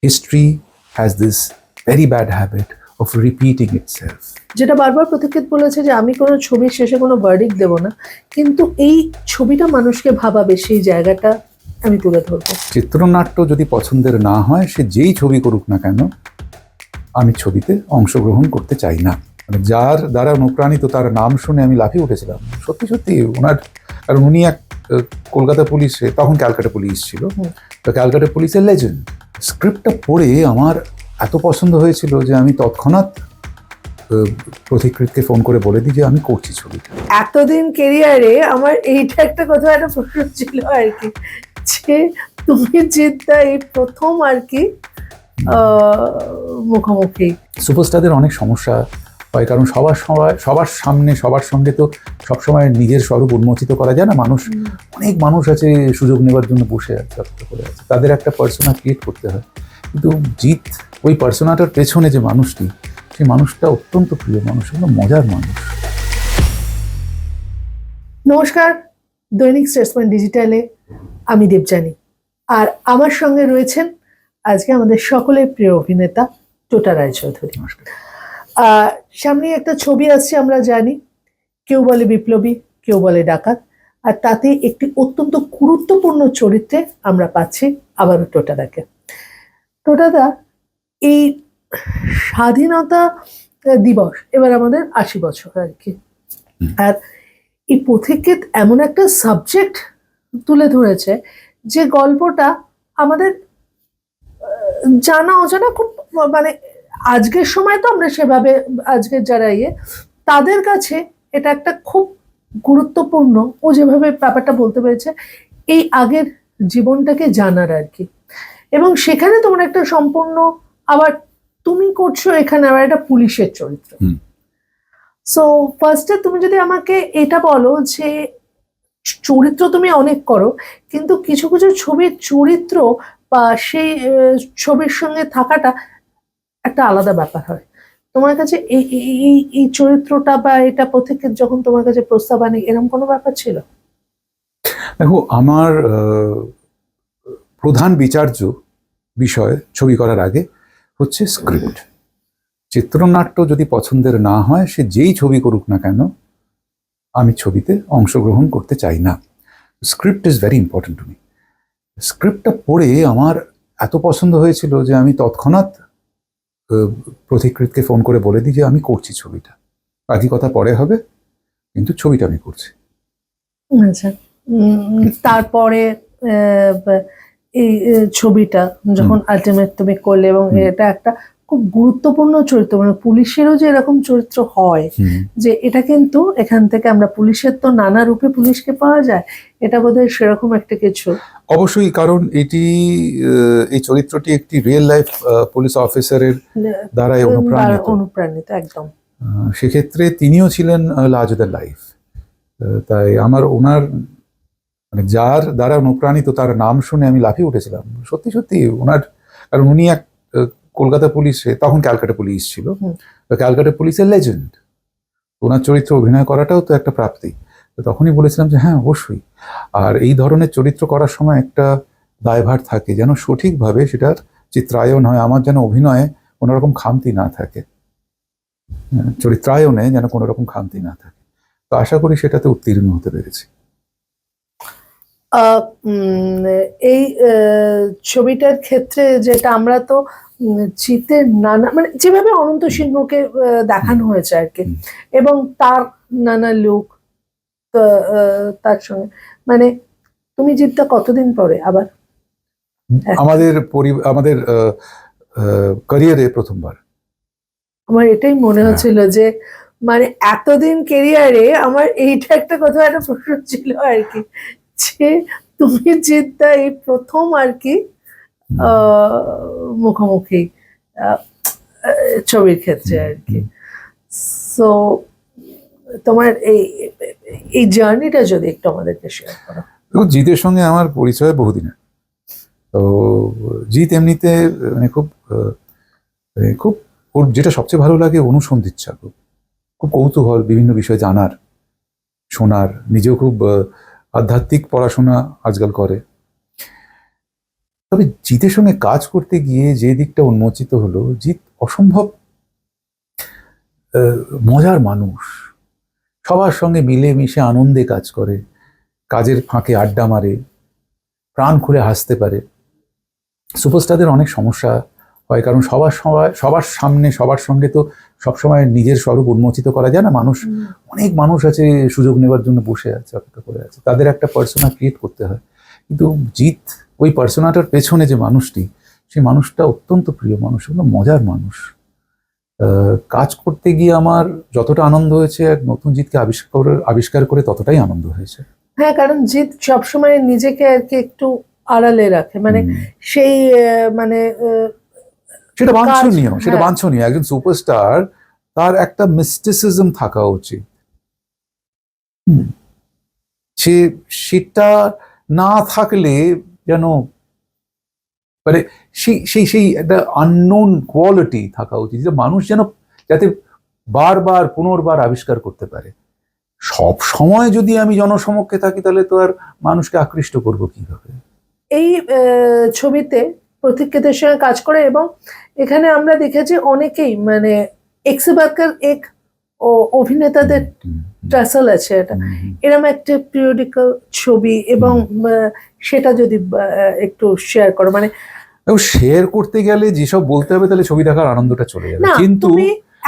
history has this very bad habit of repeating itself. যেটা বারবার প্রতীক্ষিত বলেছে যে আমি কোনো ছবির শেষে কোনো ভার্ডিক্ট দেব না, কিন্তু এই ছবিটা মানুষকে ভাবাবে, সেই জায়গাটা আমি তুলে ধরবো। চিত্রনাট্য যদি পছন্দের না হয়, সে যেই ছবি করুক না কেন, আমি ছবিতে অংশগ্রহণ করতে চাই না। মানে যার দ্বারা অনুপ্রাণিত তার নাম শুনে আমি লাফিয়ে উঠেছিলাম সত্যি সত্যি ওনার, কারণ উনি এক কলকাতা পুলিশে, তখন ক্যালকাটা পুলিশ ছিল, তো ক্যালকাটা পুলিশের লেজেন্ড। স্ক্রিপ্টটা পড়ে আমার এত পছন্দ হয়েছিল যে আমি তৎক্ষণাৎ প্রতিকৃতকে ফোন করে বলে দিই যে আমি করছি ছবিটা। এতদিন কেরিয়ারে আমার এইটা একটা কোথাও একটা প্রশ্ন ছিল আর কি, যে তুমি জিদ্দা এই প্রথম আর কি মুখোমুখি। সুপারস্টারদের অনেক সমস্যা হয়, কারণ সবার সামনে সবার সঙ্গে তো সবসময় নিজের স্বরূপ উন্মোচিত করা যায় না। অনেক মানুষ আছে সুযোগ নেবার জন্য বসে আছে, অপেক্ষা করে আছে, তাদের একটা পার্সোনা ক্রিয়েট করতে হয়। কিন্তু জিৎ ওই পার্সোনাটার পেছনে যে মানুষটি, সেই মানুষটা অত্যন্ত প্রিয় মানুষ, হলো মজার মানুষ। নমস্কার, দৈনিক স্টেটসম্যান ডিজিটালে আমি দেবযানী, আর আমার সঙ্গে রয়েছেন আজকে আমাদের সকলের প্রিয় অভিনেতা টোটা রায়চৌধুরী। নমস্কার। সামনে একটা ছবি আসছে, আমরা জানি, কেউ বলে বিপ্লবী, কেউ বলে ডাকাত, আর তাতে একটি অত্যন্ত গুরুত্বপূর্ণ চরিত্রে আমরা পাচ্ছি আবারও টোটাদাকে। টোটাদা, এই স্বাধীনতা দিবস এবার আমাদের 80 বছর আর কি, আর এই পথিকৃৎ এমন একটা সাবজেক্ট তুলে ধরেছে যে গল্পটা আমাদের জানা অজানা খুব, মানে আজকের সময় তো আমরা সেভাবে, আজকের যারা তাদের কাছে এটা একটা খুব গুরুত্বপূর্ণ, ও যেভাবে ব্যাপারটা বলতে পেরেছে, এই আগের জীবনটাকে জানার আর কি। এবং সেখানে তোমার একটা সম্পূর্ণ, আবার তুমি করছো এখানে আবার একটা পুলিশের চরিত্র। সো ফার্স্টে তুমি যদি আমাকে এটা বলো যে চরিত্র তুমি অনেক করো, কিন্তু কিছু কিছু ছবির চরিত্র বা সেই ছবির সঙ্গে থাকাটা একটা আলাদা ব্যাপার হয়। তোমার কাছে এই এই এই চরিত্রটা বা এটা প্রত্যেকের যখন তোমার কাছে প্রস্তাব আনে, এরকম কোনো ব্যাপার ছিল? দেখো, আমার প্রধান বিচার্য বিষয় ছবি করার আগে হচ্ছে স্ক্রিপ্ট। চিত্রনাট্য যদি পছন্দের না হয়, সে যেই ছবি করুক না কেন, আমি ছবিতে অংশগ্রহণ করতে চাই না। Script is very important to me. স্ক্রিপ্টটা পড়ে আমার এত পছন্দ হয়েছিল যে আমি তৎক্ষণাৎ প্রতিকৃতকে ফোন করে বলে দিই যে আমি করছি ছবিটা। বাকি কথা পরে হবে, কিন্তু ছবিটা আমি করছি। আচ্ছা, তারপরে এই ছবিটা যখন আলটিমেট তুমি করলে, এবং এটা একটা খুব গুরুত্বপূর্ণ চরিত্র, মানে পুলিশেরও যে এরকম চরিত্র হয়, যে এটা কিন্তু এখান থেকে আমরা পুলিশের তো নানা রূপে পুলিশকে পাওয়া যায়, এটা বোধহয় সেরকম একটা কিছু। অবশ্যই, কারণ এই চরিত্রটি একটি রিয়েল লাইফ পুলিশ অফিসারের দ্বারাই অনুপ্রাণিত একদম। সেক্ষেত্রে তিনিও ছিলেন লার্জার দ্যান লাইফ। তাই আমার ওনার, মানে যার দ্বারা অনুপ্রাণিত তার নাম শুনে আমি লাফিয়ে উঠেছিলাম সত্যি সত্যি ওনার, কারণ উনি এক কলকাতা পুলিশে, তখন ক্যালকাটা পুলিশ ছিল, ক্যালকাটা পুলিশের লেজেন্ড। ওনার চরিত্র অভিনয় করাটাও তো একটা প্রাপ্তি। তখনই বলেছিলাম যে হ্যাঁ, অবশ্যই। আর এই ধরনের চরিত্র করার সময় একটা দায়ভার থাকে, যেন সঠিকভাবে সেটার চিত্রায়ন হয়, আমার যেন অভিনয়ে কোনো রকম খামতি না থাকে, চরিত্রায়নে যেন কোনো রকম খামতি না থাকে। তো আশা করি সেটাতে উত্তীর্ণ হতে পেরেছি। এই ছবিটার ক্ষেত্রে যেটা আমরা তো জিতের নানা, মানে যেভাবে অনন্ত সিংহকে দেখানো হয়েছে আর কি, এবং তার নানা লুক, তার সঙ্গে, মানে তুমি জিতটা কতদিন পরে আবার? আমাদের ক্যারিয়ারে প্রথমবার। আমার এটাই মনে হচ্ছিল যে, মানে এতদিন কেরিয়ারে আমার এইটা একটা কোথাও একটা প্রশ্ন ছিল আর কি, যে তুমি জিতটা এই প্রথম আর কি মুখোমুখি ছবির ক্ষেত্রে আর কি। সো তোমার এই জার্নিটা যদি একটু আমাদেরকে শেয়ার করো। জিতের সঙ্গে আমার পরিচয় বহুদিনের। তো জিত এমনিতে মানে খুব ওর যেটা সবচেয়ে ভালো লাগে, অনুসন্ধিৎসা, খুব কৌতূহল, বিভিন্ন বিষয় জানার, শোনার, নিজেও খুব আধ্যাত্মিক পড়াশোনা আজকাল করে। তো তবে জিতের সঙ্গে কাজ করতে গিয়ে যে দিকটা উন্মোচিত হলো, জিৎ অসম্ভব মজার মানুষ, সবার সঙ্গে মিলেমিশে আনন্দে কাজ করে, কাজের ফাঁকে আড্ডা মারে, প্রাণ খুলে হাসতে পারে। সুপারস্টারদের অনেক সমস্যা হয়, কারণ সবার সামনে সবার সঙ্গে তো সবসময় নিজের স্বরূপ উন্মোচিত করা যায় না। অনেক মানুষ আছে সুযোগ নেবার জন্য বসে আছে, অপেক্ষা করে আছে, তাদের একটা পার্সোনা ক্রিয়েট করতে হয়। কিন্তু জিৎ ওই পার্সোনাটার পেছনে যে মানুষটি, সেই মানুষটা অত্যন্ত প্রিয় মানুষ, মজার মানুষ। কাজ করতে গিয়ে আমার যতটা আনন্দ হয়েছে, এক নতুন জিতকে আবিষ্কার করে ততটাই আনন্দ হয়েছে। হ্যাঁ, কারণ জিৎ সবসময় নিজেকে আর কি একটু আড়ালে রাখে, মানে সেই মানে সেটা বাঞ্ছনীয়। একজন সুপারস্টার, তার একটা মিস্টিসিজম থাকা উচিত। সেটা না থাকলে যেন মানে সেই একটা আননোন কোয়ালিটি থাকা উচিত, যে মানুষ যেন যাতে বারবার পুনর্বার আবিষ্কার করতে পারে। সব সময় যদি আমি জনসমক্ষে থাকি, তাহলে তো আর মানুষকে আকৃষ্ট করব কিভাবে? এই ছবিতে প্রতীক্ষিতের সঙ্গে কাজ করে, এবং এখানে আমরা দেখেছি অনেকেই মানে এক্সবার্কার এক ও অভিনেতাদের টাসল আছে, এরকম একটা পিরিয়ডিক্যাল ছবি, এবং সেটা যদি একটু শেয়ার করো। মানে শেয়ার করতে গেলে যেসব বলতে হবে, তাহলে ছবি দেখার আনন্দটা চলে যাবে। কিন্তু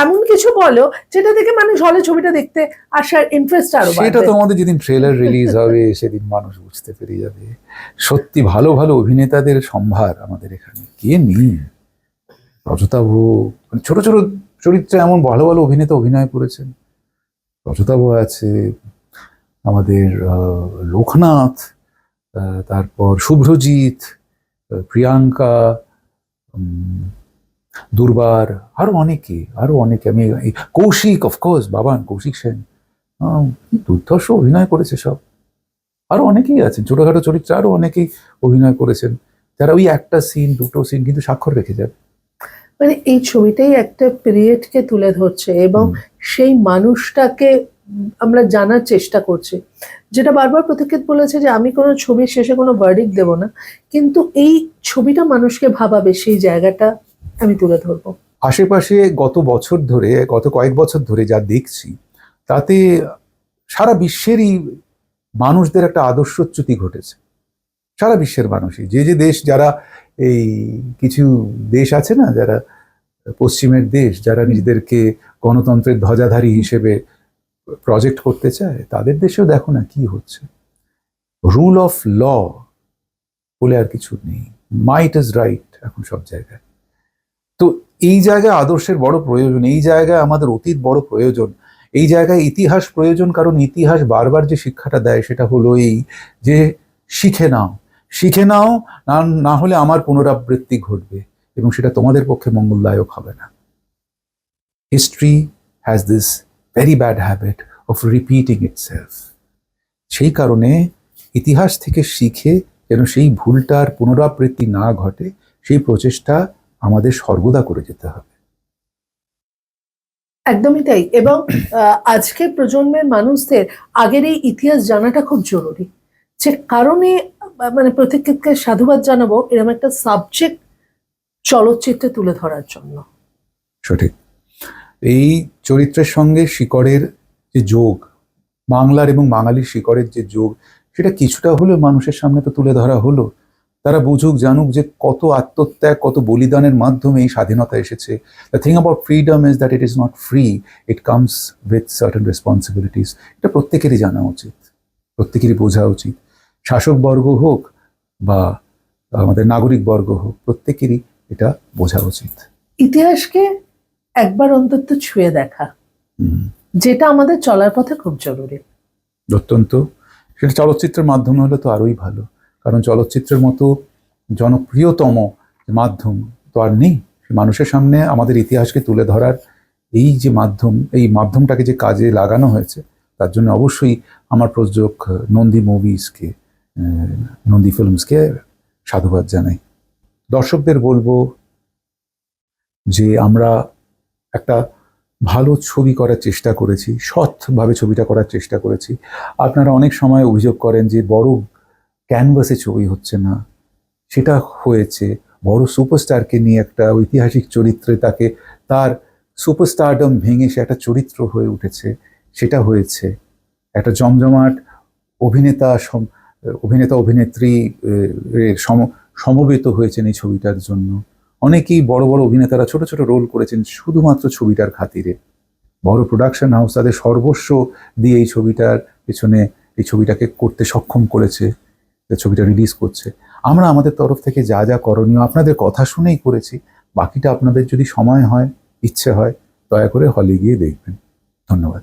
এমন কিছু বলো যেটা থেকে মানুষ হলে ছবিটা দেখতে আসার ইন্টারেস্ট আরো বাড়বে। সেটা তো আমাদের যেদিন ট্রেলার রিলিজ হবে সেদিন মানুষ বুঝতে পেরে যাবে। সত্যি ভালো ভালো অভিনেতাদের সম্ভার আমাদের এখানে, কে নেই? রজতাভ, ছোট ছোট চরিত্রে এমন ভালো ভালো অভিনেতা অভিনয় করেছেন। রজতাভ আছে, আমাদের লোকনাথ, তারপর শুভ্রজিৎ, প্রিয়াঙ্কা, দুর্বার, আরো অনেকে। আমি কৌশিক, অফকোর্স বাবান, কৌশিক সেন, কি দুর্ধর্ষ অভিনয় করেছে সব। আরো অনেকেই আছেন ছোটখাটো চরিত্রে, আরো অনেকেই অভিনয় করেছেন, যারা ওই একটা সিন দুটো সিন কিন্তু স্বাক্ষর রেখে যাবে। মানে এই ছবিটাই একটা পিরিয়ডকে তুলে ধরছে, এবং সেই মানুষটাকে আমরা জানার চেষ্টা করছি। যেটা বারবার প্রতীক্ষিত বলেছে যে আমি কোনো ছবির শেষে কোনো ভার্ডিক্ট দেব না, কিন্তু এই ছবিটা মানুষকে ভাবাবে, সেই জায়গাটা আমি তুলে ধরবো। আশেপাশে গত কয়েক বছর ধরে যা দেখছি, তাতে সারা বিশ্বেরই মানুষদের একটা আদর্শচ্যুতি ঘটেছে। সারা বিশ্বের মানুষই, যে দেশ, যারা এই কিছু দেশ আছে না, যারা পশ্চিমের দেশ, যারা নিজেদেরকে গণতন্ত্রের ধ্বজাধারী হিসেবে প্রজেক্ট করতে চায়, তাদের দেশেও দেখো না কি হচ্ছে। রুল অফ ল বলে আর কিছু নেই, মাইট ইজ রাইট এখন সব জায়গায়। তো এই জায়গায় আদর্শের বড় প্রয়োজন, এই জায়গায় আমাদের অতীত বড় প্রয়োজন, এই জায়গায় ইতিহাস প্রয়োজন। কারণ ইতিহাস বারবার যে শিক্ষাটা দেয়, সেটা হলো এই যে শিখে নাও, না হলে আমার পুনরাবৃত্তি ঘটবে, এবং সেটা তোমাদের পক্ষে মঙ্গলদায়ক হবে না। History has this very bad habit of repeating itself. সেই কারণে ইতিহাস থেকে শিখে যেন সেই ভুলটার পুনরাবৃত্তি না ঘটে, সেই প্রচেষ্টা আমাদের সর্বদা করে যেতে হবে। একদমই তাই। এবং আজকের প্রজন্মের মানুষদের আগের এই ইতিহাস জানাটা খুব জরুরি, যে কারণে মানে প্রতীক্ষিতকে সাধুবাদ জানাবো এরকম একটা সাবজেক্ট চলচ্চিত্রে তুলে ধরার জন্য। সঠিক। এই চরিত্রের সঙ্গে শিকড়ের যে যোগ, বাংলার এবং বাঙালির শিকড়ের যে যোগ, সেটা কিছুটা হলেও মানুষের সামনে তো তুলে ধরা হলো। তারা বুঝুক, জানুক যে কত আত্মত্যাগ, কত বলিদানের মাধ্যমে এই স্বাধীনতা এসেছে। The thing about freedom is that it is not free, it comes with certain responsibilities. এটা প্রত্যেকেরই জানা উচিত, প্রত্যেকেরই বোঝা উচিত। শাসকবর্গ হোক বা আমাদের নাগরিক বর্গ হোক, প্রত্যেকেরই এটা বোঝা উচিত। ইতিহাসকে একবার অন্তত ছুঁয়ে দেখা, যেটা আমাদের চলার পথে খুব জরুরি। অত্যন্ত। সেটা চলচ্চিত্রের মাধ্যমে হলে তো আরোই ভালো, কারণ চলচ্চিত্রের মতো জনপ্রিয়তম মাধ্যম তো আর নেই। মানুষের সামনে আমাদের ইতিহাসকে তুলে ধরার এই যে মাধ্যম, এই মাধ্যমটাকে যে কাজে লাগানো হয়েছে, তার জন্য অবশ্যই আমার প্রযোজক নন্দী মুভিজকে, নন্দী ফিল্মসকে সাধুবাদ জানাই। দর্শকদের বলবো যে আমরা একটা ভালো ছবি করার চেষ্টা করেছি, সৎভাবে ছবিটা করার চেষ্টা করেছি। আপনারা অনেক সময় অভিযোগ করেন যে বড় ক্যানভাসে ছবি হচ্ছে না, সেটা হয়েছে। বড় সুপারস্টারকে নিয়ে একটা ঐতিহাসিক চরিত্রে তাকে তার সুপারস্টারডম ভেঙে সে একটা চরিত্র হয়ে উঠেছে, সেটা হয়েছে। একটা জমজমাট অভিনেতা অভিনেতা অভিনেত্রী সমবেত হয়েছেন এই ছবিটার জন্য। অনেকেই বড় বড় অভিনেতারা ছোট ছোট রোল করেছেন শুধুমাত্র ছবিটার খাতিরে। বড় প্রোডাকশন হাউস তাদের সর্বস্ব দিয়ে এই ছবিটার পেছনে এই ছবিটাকে করতে সক্ষম করেছে, ছবিটা রিলিজ করছে। আমরা আমাদের তরফ থেকে যা যা করণীয় আপনাদের কথা শুনেই করেছি। বাকিটা আপনাদের যদি সময় হয়, ইচ্ছে হয়, দয়া করে হলে গিয়ে দেখবেন। ধন্যবাদ।